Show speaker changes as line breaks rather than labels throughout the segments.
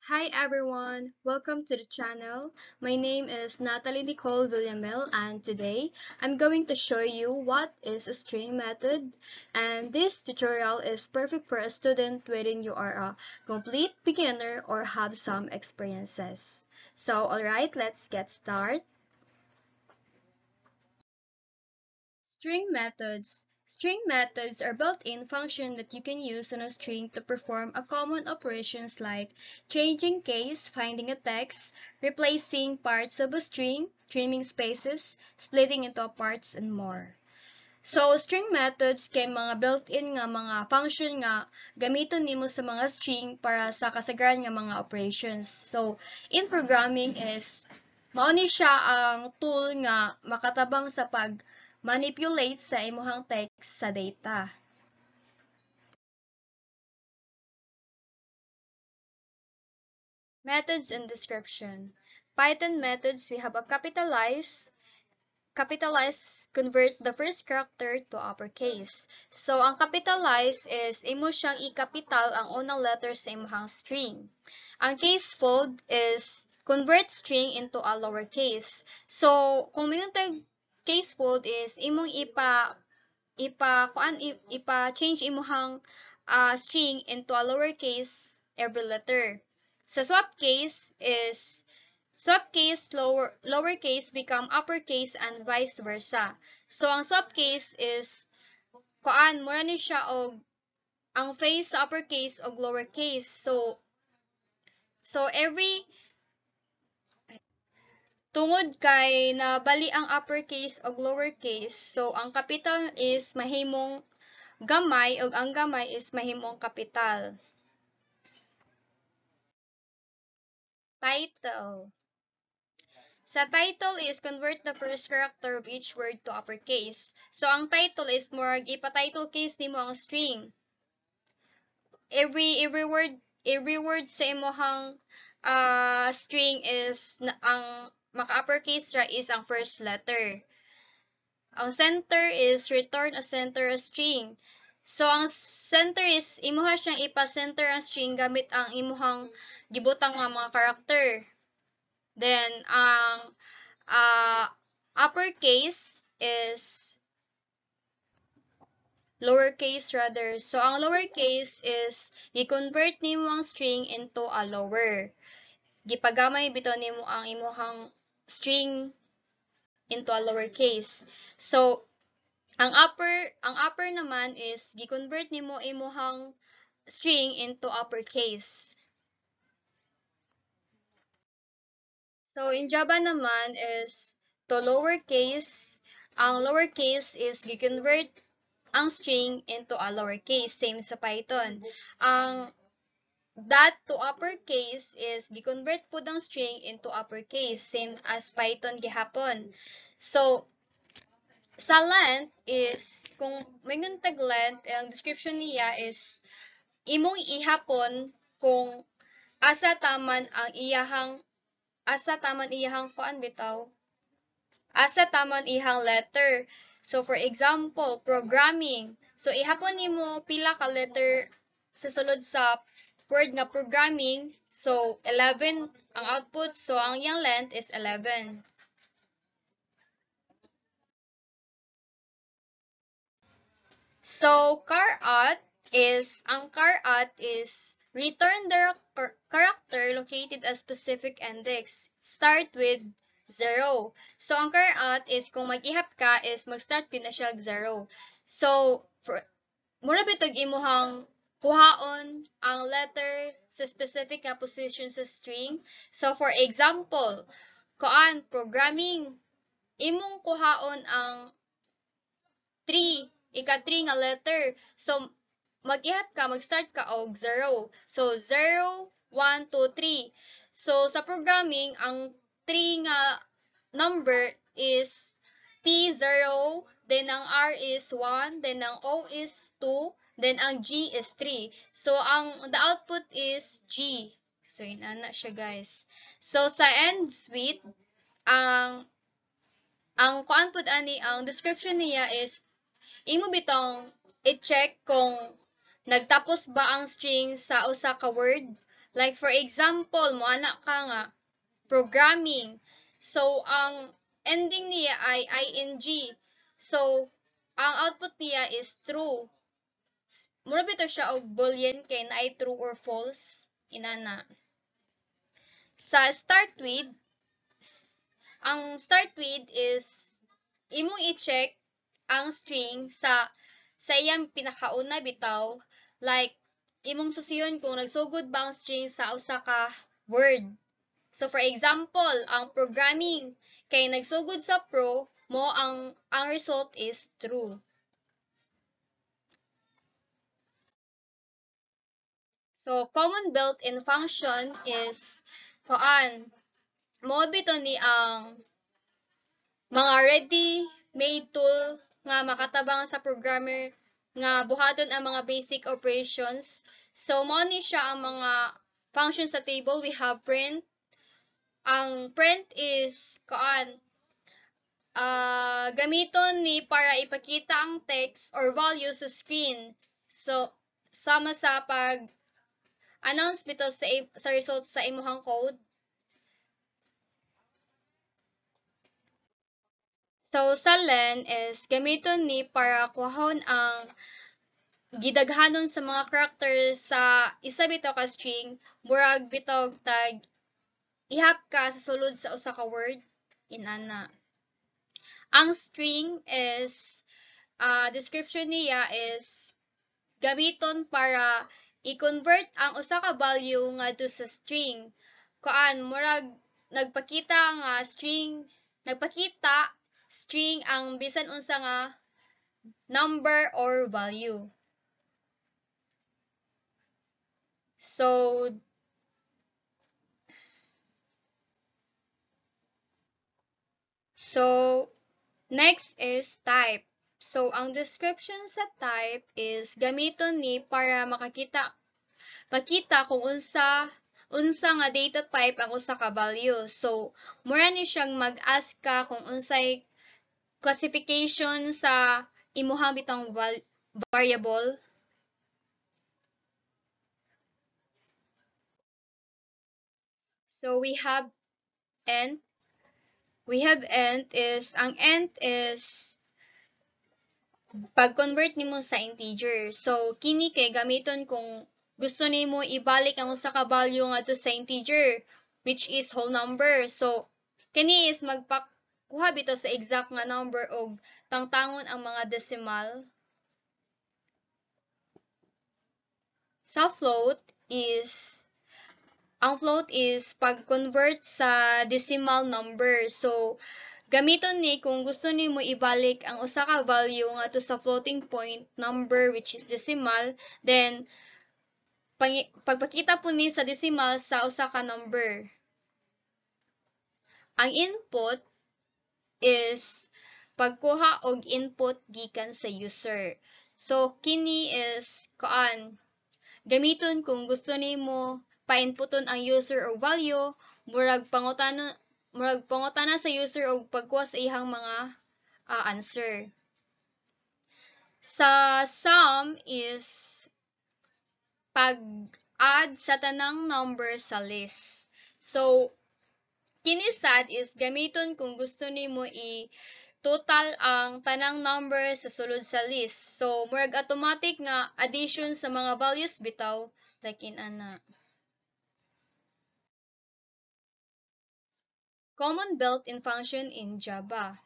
Hi everyone, welcome to the channel. My name is Natalie Nicole Villamil and today I'm going to show you what is a string method, and this tutorial is perfect for a student whether you are a complete beginner or have some experiences. So alright, let's get started. String methods. String methods are built-in functions that you can use on a string to perform a common operations like changing case, finding a text, replacing parts of a string, trimming spaces, splitting into parts, and more. So, string methods kay mga built-in nga mga function nga gamiton nimo sa mga string para sa kasagaran nga mga operations. So, in programming is mao ni siya ang tool nga makatabang sa pag-manipulate sa imuhang text sa data. Methods and description. Python methods, we have a capitalize convert the first character to uppercase. So, ang capitalize is imo siyang i-capital ang unang letter sa imong string. Ang case fold is convert string into a lowercase. So, kung mayroon tayong case fold is imong ipa-change imong string into a lowercase every letter. Sa swap case is swap case, lowercase become uppercase and vice versa. So, ang swap case is, mura ni siya og ang face sa uppercase og lowercase. So tungod kay nabali ang uppercase og lowercase, so ang capital is mahimong gamay ug ang gamay is mahimong kapital. Title. Sa title is convert the first character of each word to uppercase. So, ang title is more ipa-title case nimo ang string. Every word sa imong string is ang maka-uppercase ra is ang first letter. Ang center is return a center a string. So, ang center is imuha siyang ipa-center ang string gamit ang imuhang gibutang nga mga character. Then, ang uppercase is lowercase rather. So, ang lowercase is i-convert nimo ang string into a lower. Gipagamay bitaw nimo ang imuhang string into a lowercase. So, ang upper naman is gi-convert nimo imuhang string into uppercase. So, in Java naman is to lowercase. Ang lowercase is gi-convert ang string into a lowercase, same sa Python. Ang that to uppercase is gi-convert pud ang string into uppercase, same as Python gihapon. So, sa length is, kung may tag length, ang description niya is imong ihapon kung asa taman iyahang kuan bitaw, asa taman ihang letter. So, for example, programming. So, ihapon nimo pila ka letter sa sulod sa word nga programming. So, 11 ang output. So, ang iyang length is 11. So, ang carat is return the character located at specific index. Start with 0. So, ang carat is kung mag-ihap ka is mag-start yun na siya 0. So, mura bitog imuhang kuhaon ang letter sa specific na position sa string. So, for example, programming, imong kuhaon ang 3, ika-3 nga letter. So, mag-ihap ka, mag-start ka og 0. So, 0, 1, 2, 3. So, sa programming, ang 3 nga number is P0, then ang R is 1, then ang O is 2, then ang G is 3. So, the output is G. So, inana siya, guys. So, sa ends with, ang kuan pud ani, ang description niya is imo bitong i-check kung nagtapos ba ang string sa usa ka word. Like for example, mo anak ka nga programming. So ang ending niya ay ing. So ang output niya is true. Mura bito siya og boolean kay na ay true or false inana. Sa start with, ang start with is imong i-check ang string sa iyang pinakauna bitaw, like imong susiyon kung nagsugod ba ang string sa usa ka word. So for example, ang programming kay nagsugod sa pro mo ang result is true. So common built-in function is kuan mo bito ni ang mga ready-made tool nga makatabang sa programmer nga buhaton ang mga basic operations. So mo ni siya ang mga functions sa table. We have print. Ang print is gamiton ni para ipakita ang text or value sa screen. So sama sa pag-announce bito sa results sa imuhang code. So sa len is gamiton ni para kuhon ang gidaghanon sa mga characters sa isa bitaw ka string, murag bitaw tag ihap ka sa sulod sa usa ka word inana. Ang string is description niya is gamiton para i-convert ang usa ka value ngadto sa string. Murag nagpakita string ang bisan unsa nga number or value. So next is type. So ang description sa type is gamiton ni para makita kung unsa nga data type ang usa ka value. So mura ni siyang mag-ask ka kung unsay classification sa imuhang bitang variable. So we have int. Ang int is pag-convert nimo sa integer. So kini kay gamiton kung gusto nimo ibalik ang usa ka value ngadto sa integer, which is whole number. So kini is magpakuha bito sa exact nga number og tangtangon ang mga decimal. Sa ang float is pag-convert sa decimal number. So gamiton ni kung gusto nimo ibalik ang usa ka value ngadto sa floating point number, which is decimal, then pagpakita po ni sa decimal sa usa ka number. Ang input is pagkuha og input gikan sa user. So kini is gamiton kung gusto nimo pa-inputon ang user og value, murag pangutana sa user og pagkuha sa ihang mga answer. Sa sum is pag-add sa tanang number sa list. So kini sad is gamiton kung gusto nimo total ang tanang number sa sulod sa list. So murag automatic nga addition sa mga values bitaw like inana. Common built-in function in Java.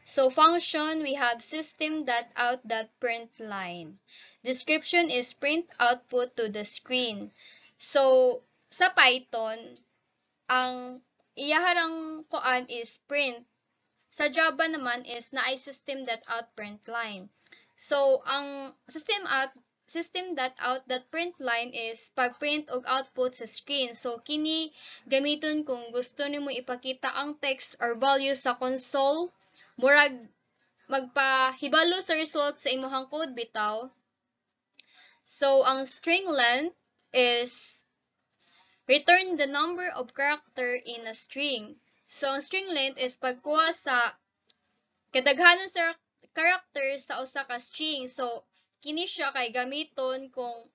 So function, we have system.out.println. Description is print output to the screen. So sa Python, ang iyaharang is print. Sa Java naman is naay system.out.println. So ang system.out.println is pag-print og output sa screen. So kini gamiton kung gusto nimo ipakita ang text or value sa console, murag magpahibalo sa result sa imong code bitaw. So ang string length is return the number of character in a string. So ang string length is pagkuha sa kadaghanon sa characters sa usa ka string. So kini siya kay gamiton kung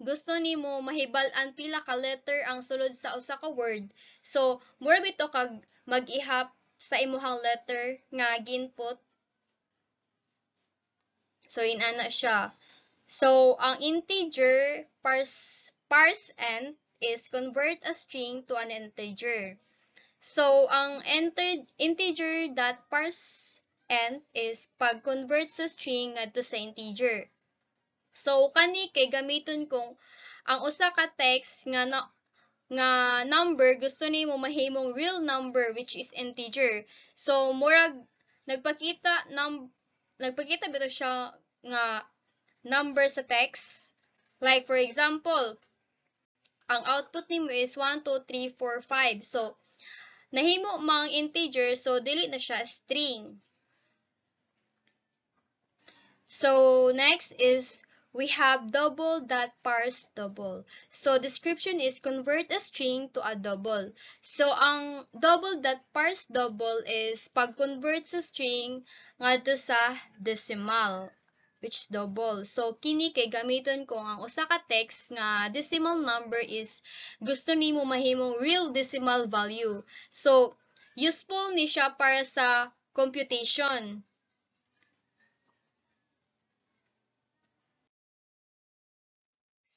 gusto nimo mahibal-an pila ka letter ang sulod sa usa ka word. So, mura bito kag mag-ihap sa imuhang letter nga ginput. So, inana siya. So, ang integer parseInt is convert a string to an integer. So, ang integer that parseInt is pag-convert sa string ngadto sa integer. So, kani kay gamiton kung ang usa ka text nga number gusto nimo mahimong real number which is integer. So, murag nagpakita bito siya nga number sa text. Like for example, ang output nimo is 1 2 3 4 5. So, nahimo mang integer so dili na siya string. So, next is we have double that parse double. So, description is convert a string to a double. So, ang double that parse double is pag-convert sa string ngadto sa decimal, which is double. So, kini kay gamiton kung ang usa ka text nga decimal number is gusto nimo mahimong real decimal value. So, useful ni siya para sa computation.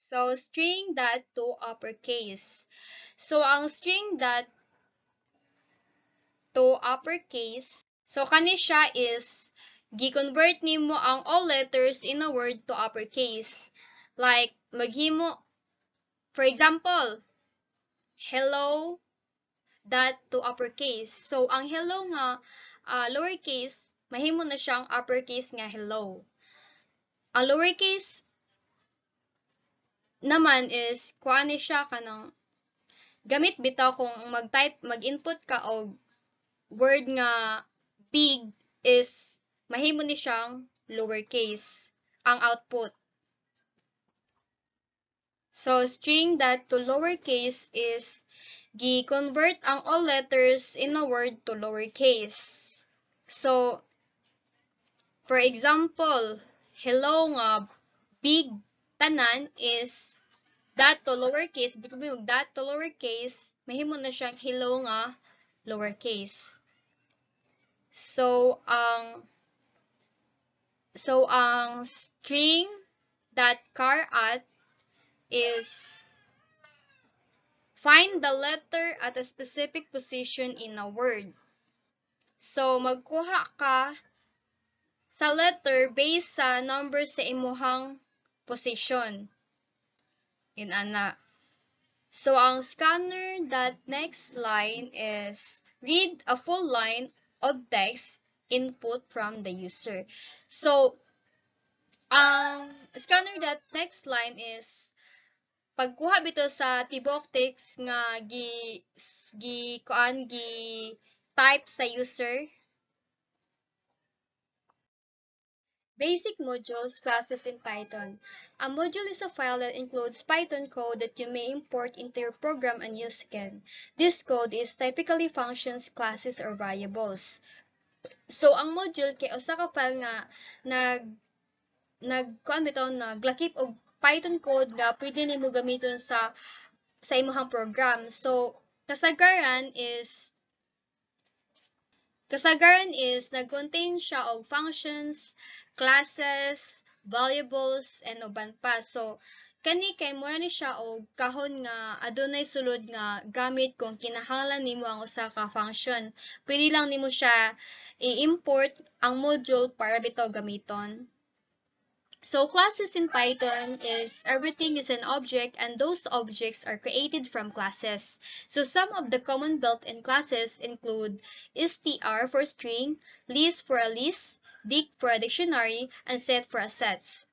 So, string that to uppercase. So, ang string that to uppercase, so kani siya is gi-convert nimo ang all letters in a word to uppercase. Like, maghimo, for example, hello that to uppercase. So, ang hello nga lowercase, mahimo na siyang uppercase nga hello. Ang lowercase naman is kuha ni siya kanang gamit bitaw kung mag-input ka og word nga big is mahimo ni siyang lowercase ang output. So, string that to lowercase is gi-convert ang all letters in a word to lowercase. So, for example, hello nga big tanan is that to lowercase, bitaw that to lowercase, mahimo na siyang hello nga lowercase. So, ang string that char at is find the letter at a specific position in a word. So, magkuha ka sa letter based sa number sa imuhang position. Inana. So, ang scanner that next line is read a full line of text input from the user. So, ang scanner that next line is pagkuha bito sa tibok text nga gi type sa user. Basic modules, classes in Python. A module is a file that includes Python code that you may import into your program and use again. This code is typically functions, classes, or variables. So, ang module kay usa ka file nga naglakip og Python code nga pwede nimo gamiton sa imuhang program. So, kasagaran is nag-contain siya og functions, classes, variables, and uban pa. So, kani kay mura ni siya og kahon nga adunay sulod nga gamit kung kinahanglan nimo ang usa ka function. Pwede lang nimo siya i-import ang module para bitaw gamiton. So, classes in Python is everything is an object and those objects are created from classes. So, some of the common built-in classes include str for string, list for a list, dict for a dictionary, and set for a sets.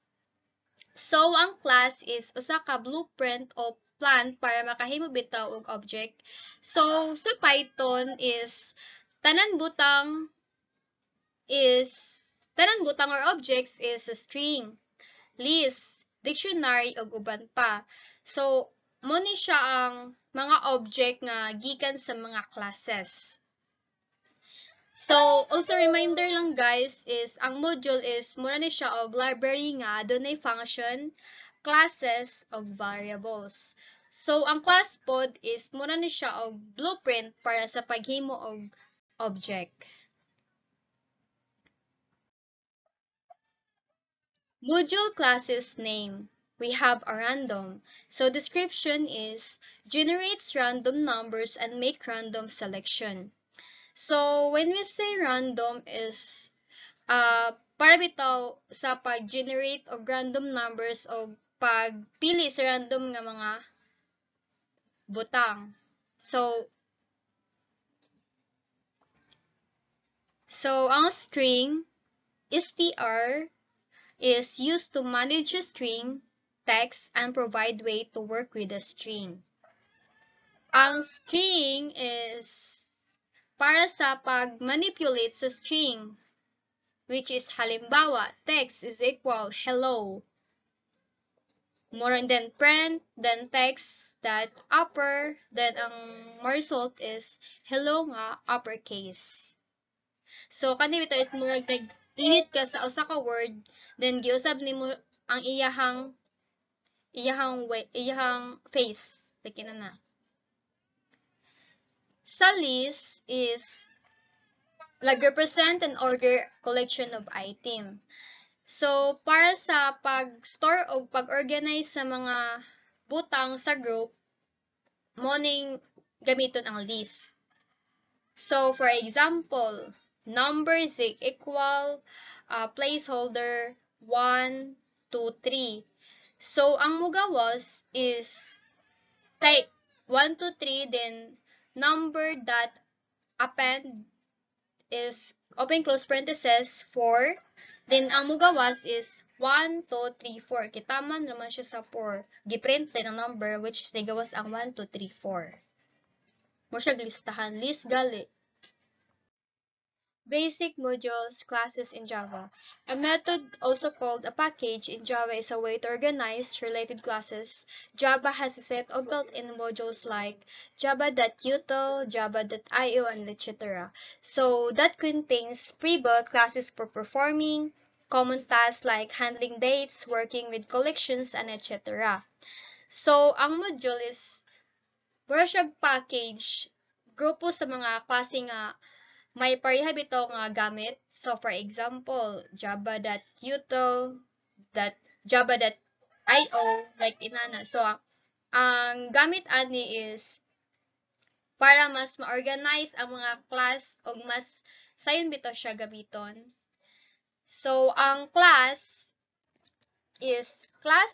So, ang class is usa ka blueprint o plan para makahimo bitaw og object. So, sa Python is tanan butang or objects is a string, list, dictionary, ug uban pa. So, mo ni siya ang mga object nga gikan sa mga classes. So, also reminder lang guys is ang module is mura ni siya og library nga adunay function, classes og variables. So ang class pod is muna ni siya og blueprint para sa paghimo og object. Module classes name. We have a random. So description is generates random numbers and make random selection. So when we say random is para bitaw sa pag-generate og random numbers o pagpili sa random nga mga butang. So ang string str is used to manage a string, text, and provide way to work with the string. Ang string is para sa pag-manipulate sa string, which is halimbawa, text is equal hello. More than print, then text that upper, then ang result is hello nga uppercase. So kani bitaw is murag nag-edit ka sa usa ka word, then giusab nimo ang iyahang face, like na. Sa list is represent and order collection of item. So para sa pag-store o pag-organize sa mga butang sa group, mo ning gamiton ang list. So for example, number is equal placeholder 1, 2, 3. So ang mugawas is type 1, 2, 3, then number dot append is open close parenthesis 4. Then ang mugawas is 1, 2, 3, 4. Kitaman naman siya sa 4. Giprint din ang number which is nagawas ang 1, 2, 3, 4. Mo siya listahan. List gali. Basic modules, classes in Java. A method, also called a package in Java, is a way to organize related classes. Java has a set of built-in modules like java.util, java.io, and etc. So that contains pre-built classes for performing common tasks like handling dates, working with collections, and etc. So ang module is wala siya package, grupo sa mga klase nga may pareha bitaw nga gamit. So for example, java.util, java.io, like inana. So ang gamit ani is para mas ma-organize ang mga class o mas sayon bitaw siya gamiton. So ang class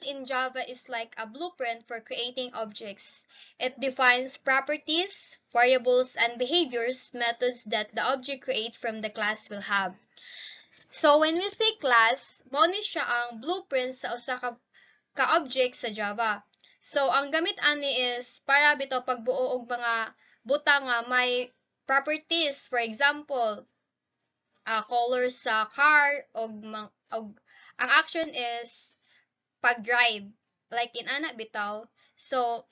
in Java is like a blueprint for creating objects. It defines properties, variables, and behaviors, methods that the object create from the class will have. So when we say class, mao ni siya ang blueprint sa usa ka object sa Java. So ang gamit ani is para bitaw pagbuo og mga butang nga may properties, for example, colors sa car og ang action is pag-drive, like inana bitaw. So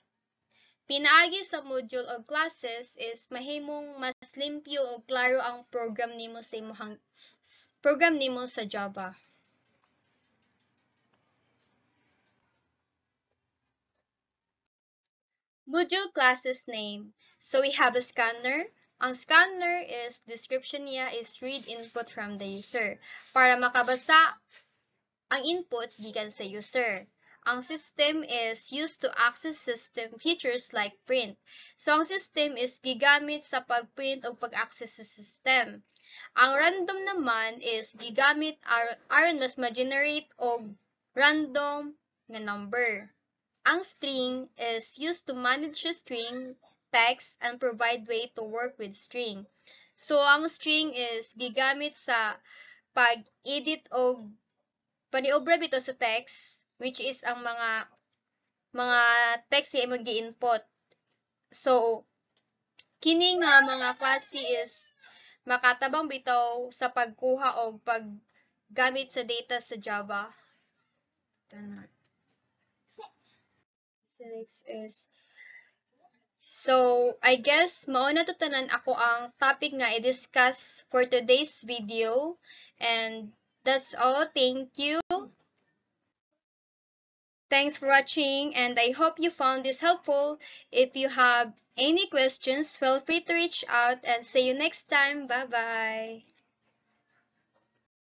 pinaagi sa module of classes is mahimong mas limpyo o klaro ang program nimo sa Java. Module classes name. So we have a scanner. Ang scanner is description niya is read input from the user. Para makabasa ang input gikan sa user. Ang system is used to access system features like print. So ang system is gigamit sa pag-print o pag-access sa system. Ang random naman is gigamit aron mas ma-generate og random nga number. Ang string is used to manage a string, text, and provide way to work with string. So ang string is gigamit sa pag-edit og paniobra bito sa text, which is ang mga text nga imong gi-input. So kini nga mga klase is makatabang bitaw sa pagkuha og paggamit sa data sa Java. So I guess mao na to tanan ako ang topic nga i-discuss for today's video, and that's all. Thank you. Thanks for watching, and I hope you found this helpful. If you have any questions, feel free to reach out, and see you next time. Bye bye.